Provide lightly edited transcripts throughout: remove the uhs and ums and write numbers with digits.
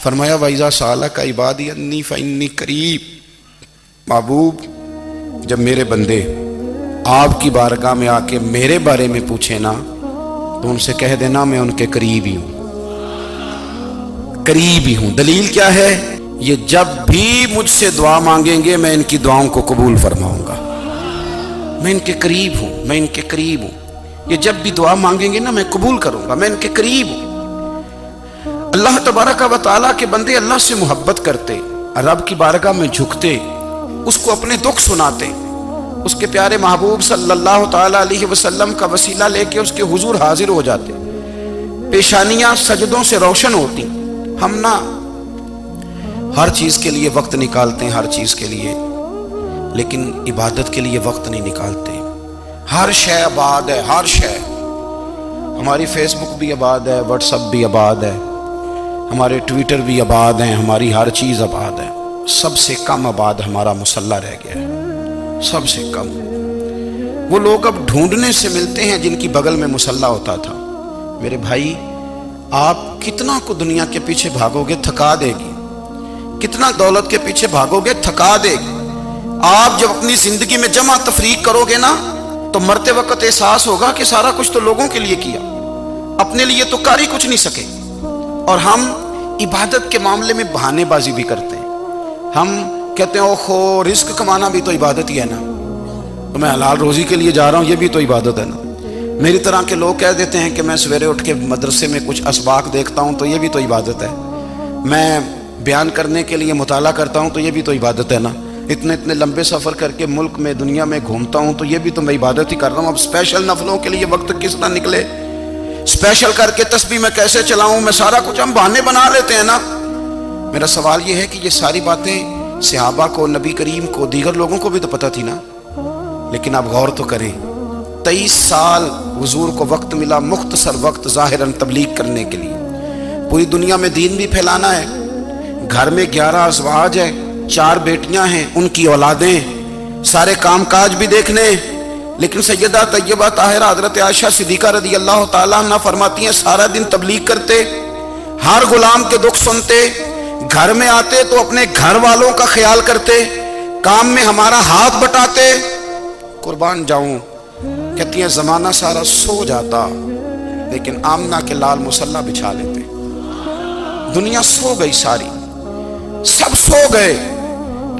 فرمایا وَإِذَا سَأَلَكَ عِبَادِي أَنِّي فَإِنِّي قَرِيبٌ، محبوب جب میرے بندے آپ کی بارگاہ میں آ کے میرے بارے میں پوچھیں نا تو ان سے کہہ دینا میں ان کے قریب ہی ہوں، قریب ہی ہوں۔ دلیل کیا ہے؟ یہ جب بھی مجھ سے دعا مانگیں گے میں ان کی دعاؤں کو قبول فرماؤں گا، میں ان کے قریب ہوں، میں ان کے قریب ہوں۔ یہ جب بھی دعا مانگیں گے نا میں قبول کروں گا، میں ان کے قریب ہوں۔ اللہ تبارک و تعالیٰ کے بندے اللہ سے محبت کرتے، رب کی بارگاہ میں جھکتے، اس کو اپنے دکھ سناتے، اس کے پیارے محبوب صلی اللہ تعالیٰ علیہ وسلم کا وسیلہ لے کے اس کے حضور حاضر ہو جاتے، پیشانیاں سجدوں سے روشن ہوتی۔ ہم نا ہر چیز کے لیے وقت نکالتے ہیں، ہر چیز کے لیے، لیکن عبادت کے لیے وقت نہیں نکالتے۔ ہر شے آباد ہے، ہر شے، ہماری فیس بک بھی آباد ہے، واٹس ایپ بھی آباد ہے، ہمارے ٹویٹر بھی آباد ہیں، ہماری ہر چیز آباد ہے۔ سب سے کم آباد ہمارا مصلی رہ گیا ہے، سب سے کم۔ وہ لوگ اب ڈھونڈنے سے ملتے ہیں جن کی بغل میں مصلی ہوتا تھا۔ میرے بھائی، آپ کتنا کو دنیا کے پیچھے بھاگو گے تھکا دے گی، کتنا دولت کے پیچھے بھاگو گے تھکا دے گی۔ آپ جب اپنی زندگی میں جمع تفریق کرو گے نا تو مرتے وقت احساس ہوگا کہ سارا کچھ تو لوگوں کے لیے کیا، اپنے لیے تو کر ہی کچھ نہیں سکے۔ اور ہم عبادت کے معاملے میں بہانے بازی بھی کرتے ہیں۔ ہم کہتے ہیں اوہو رزق کمانا بھی تو عبادت ہی ہے نا، تو میں حلال روزی کے لیے جا رہا ہوں، یہ بھی تو عبادت ہے نا۔ میری طرح کے لوگ کہہ دیتے ہیں کہ میں سویرے اٹھ کے مدرسے میں کچھ اسباق دیکھتا ہوں تو یہ بھی تو عبادت ہے، میں بیان کرنے کے لیے مطالعہ کرتا ہوں تو یہ بھی تو عبادت ہے نا، اتنے لمبے سفر کر کے ملک میں دنیا میں گھومتا ہوں تو یہ بھی تو میں عبادت ہی کر رہا ہوں۔ اب اسپیشل نفلوں کے لیے وقت کس طرح نکلے، اسپیشل کر کے تسبیح میں کیسے چلاؤں، میں سارا کچھ ہم بہانے بنا لیتے ہیں نا۔ میرا سوال یہ ہے کہ یہ ساری باتیں صحابہ کو، نبی کریم کو، دیگر لوگوں کو بھی تو پتہ تھی نا، لیکن آپ غور تو کریں، 23 سال حضور کو وقت ملا، مختصر وقت ظاہراً تبلیغ کرنے کے لیے، پوری دنیا میں دین بھی پھیلانا ہے۔ گھر میں 11 ازواج ہے، 4 بیٹیاں ہیں، ان کی اولادیں، سارے کام کاج بھی دیکھنے، لیکن سیدہ طیبہ طاہرہ حضرت عائشہ صدیقہ رضی اللہ تعالیٰ عنہ فرماتی ہیں سارا دن تبلیغ کرتے، ہر غلام کے دکھ سنتے، گھر میں آتے تو اپنے گھر والوں کا خیال کرتے، کام میں ہمارا ہاتھ بٹاتے۔ قربان جاؤں، کہتی ہیں زمانہ سارا سو جاتا لیکن آمنہ کے لال مصلی بچھا لیتے۔ دنیا سو گئی، ساری سب سو گئے،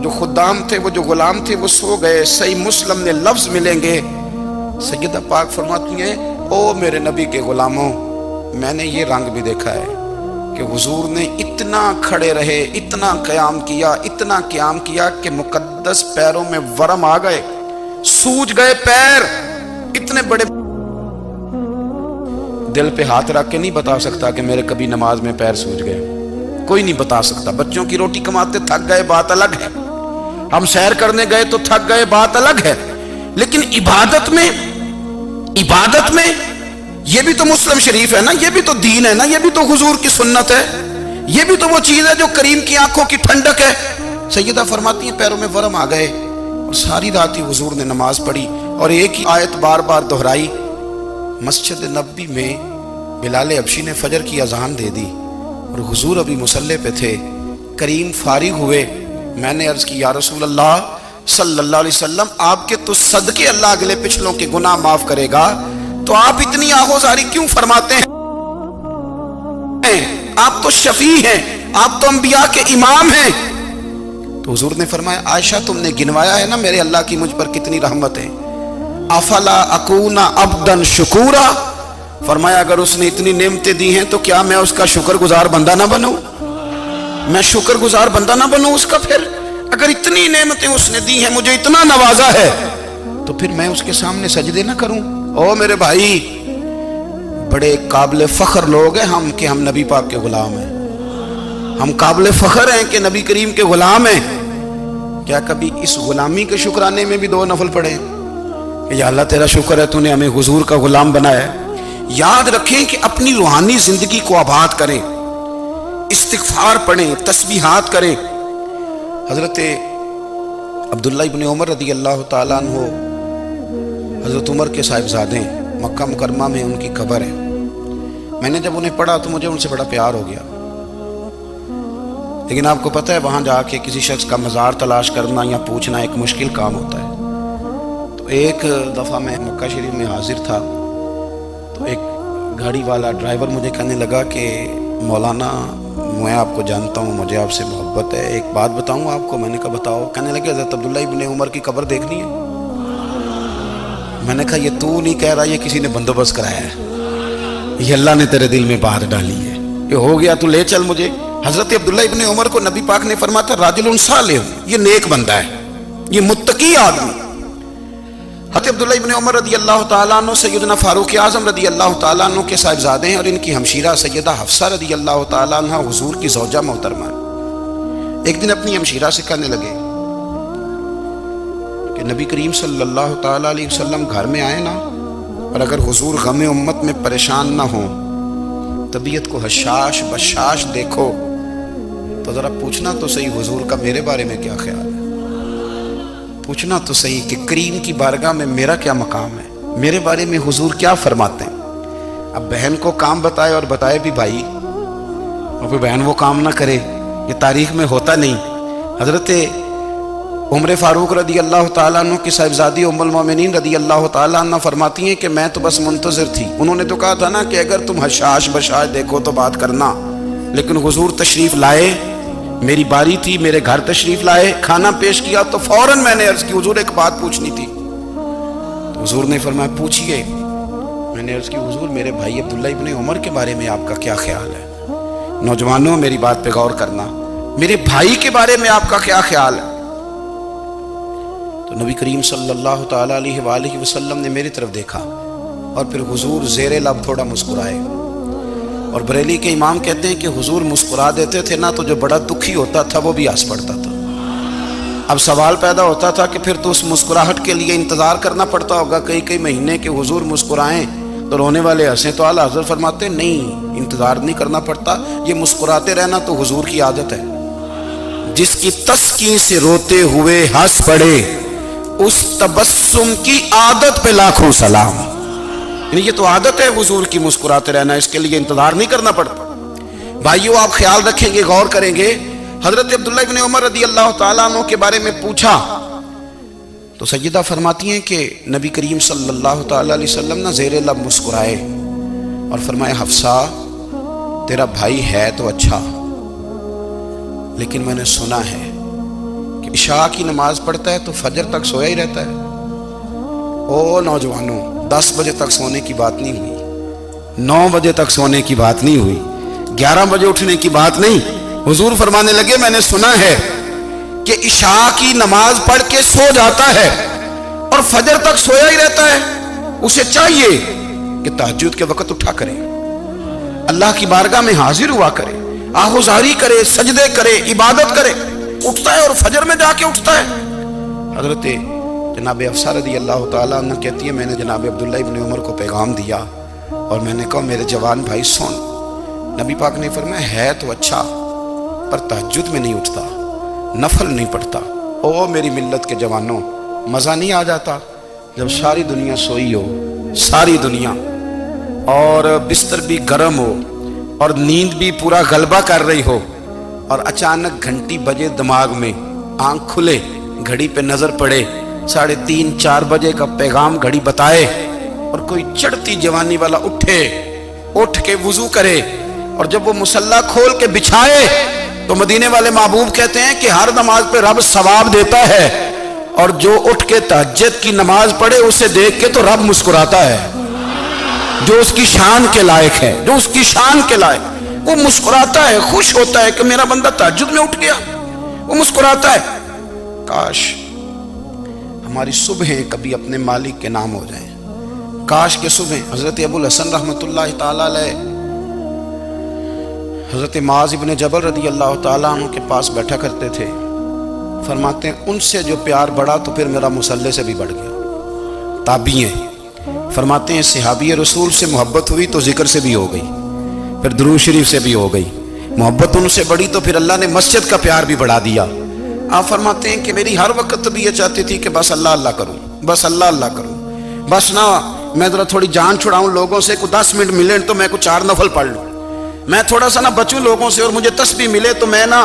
جو خدام تھے، وہ جو غلام تھے وہ سو گئے۔ صحیح مسلم میں لفظ ملیں گے، سیدہ پاک فرماتی ہیں او میرے نبی کے غلاموں، میں نے یہ رنگ بھی دیکھا ہے کہ حضور نے اتنا کھڑے رہے، اتنا قیام کیا، اتنا قیام کیا کہ مقدس پیروں میں ورم آ گئے، سوج گئے پیر۔ اتنے بڑے دل پہ ہاتھ رکھ کے نہیں بتا سکتا کہ میرے کبھی نماز میں پیر سوج گئے، کوئی نہیں بتا سکتا۔ بچوں کی روٹی کماتے تھک گئے بات الگ ہے، ہم سیر کرنے گئے تو تھک گئے بات الگ ہے، لیکن عبادت میں یہ بھی تو مسلم شریف ہے نا، یہ بھی تو دین ہے نا، یہ بھی تو حضور کی سنت ہے، یہ بھی تو وہ چیز ہے جو کریم کی آنکھوں کی ٹھنڈک ہے۔ سیدہ فرماتی ہیں پیروں میں ورم آ گئے، اور ساری رات ہی حضور نے نماز پڑھی اور ایک ہی آیت بار بار دہرائی۔ مسجد نبوی میں بلال حبشی نے فجر کی اذان دے دی اور حضور ابھی مصلی پہ تھے، کریم فارغ ہوئے۔ میں نے عرض کی یا رسول اللہ صلی اللہ علیہ وسلم، آپ کے تو صدقے اللہ اگلے پچھلوں کے گناہ معاف کرے گا، تو آپ اتنی آہوزاری کیوں فرماتے ہیں؟ آپ تو شفیع ہیں، آپ تو انبیاء کے امام ہیں۔ تو حضور نے فرمایا عائشہ تم نے گنوایا ہے نا میرے اللہ کی مجھ پر کتنی رحمت ہے، افلا اکون عبدا شکورا، فرمایا اگر اس نے اتنی نعمتیں دی ہیں تو کیا میں اس کا شکر گزار بندہ نہ بنوں، میں شکر گزار بندہ نہ بنوں اس کا؟ پھر اگر اتنی نعمتیں اس نے دی ہیں، مجھے اتنا نوازا ہے، تو پھر میں اس کے سامنے سجدے نہ کروں؟ او میرے بھائی، بڑے قابل فخر لوگ ہیں ہم کہ ہم نبی پاک کے غلام ہیں، ہم قابل فخر ہیں کہ نبی کریم کے غلام ہیں۔ کیا کبھی اس غلامی کے شکرانے میں بھی 2 نفل پڑھے کہ یا اللہ تیرا شکر ہے تو نے ہمیں حضور کا غلام بنایا ہے؟ یاد رکھیں کہ اپنی روحانی زندگی کو آباد کریں، استغفار پڑھیں، تسبیحات کریں۔ حضرت عبداللہ ابن عمر رضی اللہ تعالیٰ عنہ حضرت عمر کے صاحبزادے ہیں، مکہ مکرمہ میں ان کی قبر ہے۔ میں نے جب انہیں پڑھا تو مجھے ان سے بڑا پیار ہو گیا۔ لیکن آپ کو پتہ ہے وہاں جا کے کسی شخص کا مزار تلاش کرنا یا پوچھنا ایک مشکل کام ہوتا ہے۔ تو ایک دفعہ میں مکہ شریف میں حاضر تھا، تو ایک گاڑی والا ڈرائیور مجھے کہنے لگا کہ مولانا میں آپ کو جانتا ہوں، مجھے آپ سے محبت ہے، ایک بات بتاؤں آپ کو۔ میں نے کہا بتاؤ۔ کہنے لگے حضرت عبداللہ ابن عمر کی قبر دیکھنی ہے۔ میں نے کہا یہ تو نہیں کہہ رہا، یہ کسی نے بندوبست کرایا ہے، یہ اللہ نے تیرے دل میں بات ڈالی ہے، یہ ہو گیا تو لے چل مجھے۔ حضرت عبداللہ ابن عمر کو نبی پاک نے فرمایا تھا راجل صالح، یہ نیک بندہ ہے، یہ متقی آدمی۔ حضرت عبداللہ ابن عمر رضی اللہ تعالیٰ عنہ سیدنا فاروق اعظم رضی اللہ تعالیٰ عنہ کے صاحبزادے ہیں، اور ان کی ہمشیرہ سیدہ حفصہ رضی اللہ تعالیٰ عنہ حضور کی زوجہ محترمہ۔ ایک دن اپنی ہمشیرہ سے کہنے لگے کہ نبی کریم صلی اللہ تعالیٰ علیہ وسلم گھر میں آئے نا، اور اگر حضور غم امت میں پریشان نہ ہوں، طبیعت کو حشاش بشاش دیکھو، تو ذرا پوچھنا تو صحیح حضور کا میرے بارے میں کیا خیال ہے، پوچھنا تو صحیح کہ کریم کی بارگاہ میں میرا کیا مقام ہے، میرے بارے میں حضور کیا فرماتے ہیں۔ اب بہن کو کام بتائے، اور بتائے بھی بھائی، اور پھر بہن وہ کام نہ کرے، یہ تاریخ میں ہوتا نہیں۔ حضرت عمر فاروق رضی اللہ تعالیٰ عنہ کی صاحبزادی ام المومنین رضی اللہ تعالیٰ عنہ فرماتی ہیں کہ میں تو بس منتظر تھی، انہوں نے تو کہا تھا نا کہ اگر تم حشاش بشاش دیکھو تو بات کرنا، لیکن حضور تشریف لائے، میری باری تھی، میرے گھر تشریف لائے، کھانا پیش کیا تو فوراً میں نے عرض کی حضور ایک بات پوچھنی تھی۔ تو حضور نے فرمایا پوچھئے۔ میں نے عرض کی حضور میرے بھائی عبداللہ ابن عمر کے بارے میں آپ کا کیا خیال ہے؟ نوجوانوں میری بات پہ غور کرنا، میرے بھائی کے بارے میں آپ کا کیا خیال ہے؟ تو نبی کریم صلی اللہ تعالیٰ علیہ وآلہ وسلم نے میری طرف دیکھا، اور پھر حضور زیر لب تھوڑا مسکرائے، اور بریلی کے امام کہتے ہیں کہ حضور مسکرا دیتے تھے نا تو جو بڑا دکھی ہوتا تھا وہ بھی ہنس پڑتا تھا۔ اب سوال پیدا ہوتا تھا کہ پھر تو اس مسکراہٹ کے لیے انتظار کرنا پڑتا ہوگا کئی مہینے کہ حضور مسکرائیں تو رونے والے ہنسیں، تو اعلیٰ حضرت فرماتے نہیں، انتظار نہیں کرنا پڑتا، یہ مسکراتے رہنا تو حضور کی عادت ہے۔ جس کی تسکین سے روتے ہوئے ہنس پڑے، اس تبسم کی عادت پہ لاکھوں سلام۔ یعنی یہ تو عادت ہے حضور کی مسکراتے رہنا، اس کے لیے انتظار نہیں کرنا پڑتا۔ بھائیو آپ خیال رکھیں گے، غور کریں گے، حضرت عبداللہ ابن عمر رضی اللہ تعالیٰ عنہ کے بارے میں پوچھا تو سیدہ فرماتی ہیں کہ نبی کریم صلی اللہ تعالیٰ علیہ وسلم نہ زیر لب مسکرائے اور فرمائے حفصہ تیرا بھائی ہے تو اچھا، لیکن میں نے سنا ہے کہ عشاء کی نماز پڑھتا ہے تو فجر تک سویا ہی رہتا ہے۔ او نوجوانوں، 10 بجے تک سونے کی بات نہیں ہوئی، 9 بجے تک سونے کی بات نہیں ہوئی، 11 بجے اٹھنے کی بات نہیں۔ حضور فرمانے لگے میں نے سنا ہے کہ عشاء کی نماز پڑھ کے سو جاتا ہے اور فجر تک سویا ہی رہتا ہے، اسے چاہیے کہ تہجد کے وقت اٹھا کرے، اللہ کی بارگاہ میں حاضر ہوا کرے، آہوزاری کرے، سجدے کرے، عبادت کرے، اٹھتا ہے اور فجر میں جا کے اٹھتا ہے۔ حضرت جناب حفصہ رضی اللہ تعالیٰ عنہ کہتی ہے میں نے جناب عبداللہ ابن عمر کو پیغام دیا اور میں نے کہا میرے جوان بھائی سن، نبی پاک نے فرمایا ہے تو اچھا پر تہجد میں نہیں اٹھتا، نفل نہیں پڑھتا۔ او میری ملت کے جوانوں، مزہ نہیں آ جاتا جب ساری دنیا سوئی ہو، ساری دنیا، اور بستر بھی گرم ہو اور نیند بھی پورا غلبہ کر رہی ہو، اور اچانک گھنٹی بجے دماغ میں، آنکھ کھلے، گھڑی پہ نظر پڑے، 3:30 4 بجے کا پیغام گھڑی بتائے، اور کوئی چڑھتی جوانی والا اٹھ کے وضو کرے، اور جب وہ مصلی کھول کے بچھائے تو مدینے والے محبوب کہتے ہیں کہ ہر نماز پہ رب ثواب دیتا ہے، اور جو اٹھ کے تہجد کی نماز پڑھے اسے دیکھ کے تو رب مسکراتا ہے، جو اس کی شان کے لائق ہے، جو اس کی شان کے لائق، وہ مسکراتا ہے، خوش ہوتا ہے کہ میرا بندہ تہجد میں اٹھ گیا، وہ مسکراتا ہے۔ کاش ہماری صبحیں کبھی اپنے مالک کے نام ہو جائیں، کاش کے صبح۔ حضرت ابو الحسن رحمۃ اللہ تعالیٰ علیہ حضرت معاذ ابن جبل رضی اللہ تعالیٰ عنہ کے پاس بیٹھا کرتے تھے، فرماتے ہیں ان سے جو پیار بڑھا تو پھر میرا مصلی سے بھی بڑھ گیا۔ تابعی ہیں، فرماتے ہیں صحابی رسول سے محبت ہوئی تو ذکر سے بھی ہو گئی، پھر درود شریف سے بھی ہو گئی، محبت ان سے بڑھی تو پھر اللہ نے مسجد کا پیار بھی بڑھا دیا۔ آپ فرماتے ہیں کہ میری ہر وقت طبیعت چاہتی تھی کہ بس اللہ اللہ کروں، بس اللہ اللہ کروں، بس نہ میں ذرا تھوڑی جان چھڑاؤں لوگوں سے، کوئی 10 منٹ ملے تو میں کوئی 4 نفل پڑھ لوں، میں تھوڑا سا نہ بچوں لوگوں سے، اور مجھے تسبیح ملے تو میں نہ